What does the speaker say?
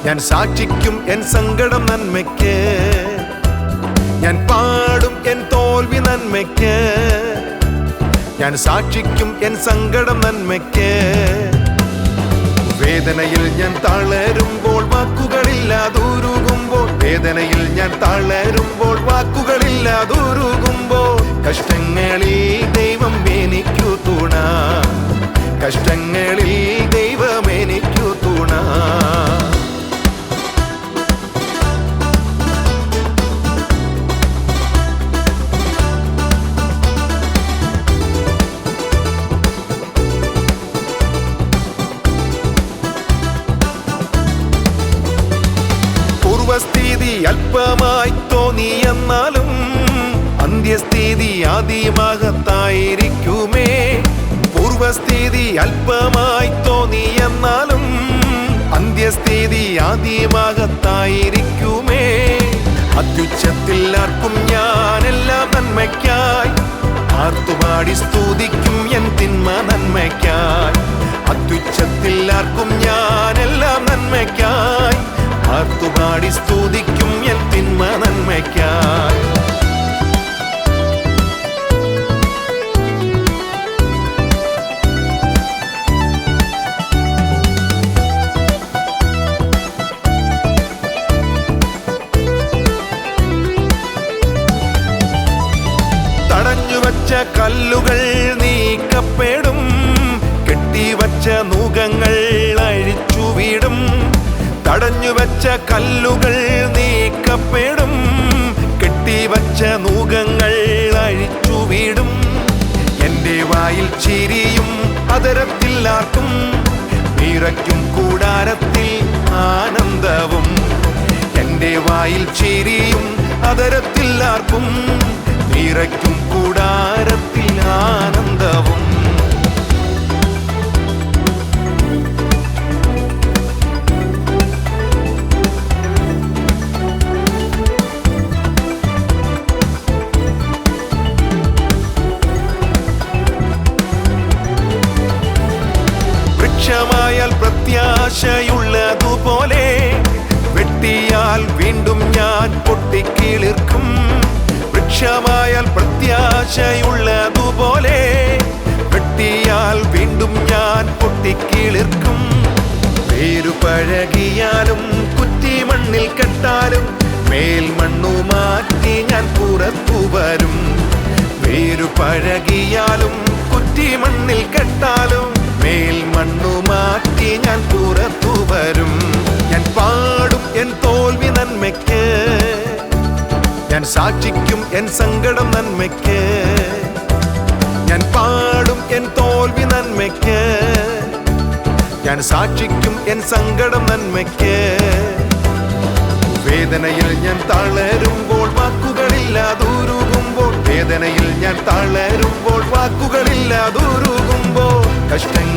ഞാൻ സാക്ഷിക്കും എൻ സങ്കടം നന്മയ്ക്ക്, ഞാൻ പാടും എൻ തോൽവി നന്മയ്ക്ക്. ഞാൻ സാക്ഷിക്കും എൻ സങ്കടം നന്മയ്ക്ക്. വേദനയിൽ ഞാൻ തളരുമ്പോൾ വാക്കുകളില്ലാതുരുകുമ്പോൾ, വേദനയിൽ ഞാൻ തളരുമ്പോൾ വാക്കുകളില്ലാതുരുകുമ്പോൾ, കഷ്ടങ്ങളിൽ ദൈവം എനിക്കു തുണ, കഷ്ടങ്ങളിൽ ദൈവം എനിക്കു തുണ. പൂർവസ്ഥിതി അല്പമായി തോന്നിയെന്നാലും അന്ത്യസ്ഥിതി അതിമഹത്തായിരിക്കുമേ. പൂർവസ്ഥിതി അല്പമായി തോന്നിയെന്നാലും അന്ത്യസ്ഥിതി അതിമഹത്തായിരിക്കുമേ. അത്യുച്ചത്തിൽ ആർക്കും ഞാനെല്ലാം നന്മയ്ക്കായി ആർത്തുപാടി സ്തുതിക്കും എൻ തിന്മ നന്മയ്ക്കായി. അത്യുച്ചത്തിൽ ആർക്കും ഞാനെല്ലാം നന്മയ്ക്കായി ആർത്തുപാടി സ്തുതിക്കും എൻ തിന്മ നന്മയ്ക്കായി. തടഞ്ഞുവച്ച കല്ലുകൾ നീക്കപ്പെടും, കെട്ടിവച്ച നൂകങ്ങൾ അഴിച്ചുവിടും. തടഞ്ഞുവച്ച കല്ലുകൾ നീക്കപ്പെടും, കെട്ടിവച്ച നൂകങ്ങൾ അഴിച്ചുവിടും. എന്റെ വായിൽ ചിരിയും അതരത്തിൽ ആർക്കും, നിറയ്ക്കും കൂടാരത്തിൽ ആനന്ദവും. എന്റെ വായിൽ ചിരിയും അതരത്തിൽ ആർക്കും, നിറയ്ക്കും കൂടാരത്തിൽ ആനന്ദവും. വൃക്ഷമായാൽ പ്രത്യാശയുള്ളതുപോലെ, വെട്ടിയാൽ വീണ്ടും ഞാൻ പൊട്ടിക്കിളിർക്കും. വൃക്ഷമായാൽ പ്രത്യാശയുള്ളതുപോലെ, വെട്ടിയാൽ വീണ്ടും ഞാൻ പൊട്ടിക്കിളിർക്കും. വേരു പഴകിയാലും കുറ്റിമണ്ണിൽ കെട്ടാലും മേൽമണ്ണു മാറ്റി ഞാൻ പുറത്തു വരും. വേരു പഴകിയാലും കുറ്റിമണ്ണിൽ കെട്ടാലും മേൽമണ്ണു മാറ്റി ഞാൻ പുറത്തു വരും. ഞാൻ പാടും എൻ തോൽവി നന്മയ്ക്ക്, ഞാൻ സാക്ഷിക്കും എൻ സങ്കടം നന്മയ്ക്ക്. ഞാൻ പാടും എൻ തോൽവി നന്മയ്ക്ക്, ഞാൻ സാക്ഷിക്കും എൻ സങ്കടം നന്മയ്ക്ക്. വേദനയിൽ ഞാൻ തളരുമ്പോൾ വാക്കുകളില്ലാതുരുകുമ്പോൾ, വേദനയിൽ ഞാൻ തളരുമ്പോൾ വാക്കുകളില്ലാതുരുകുമ്പോൾ, കഷ്ടങ്ങൾ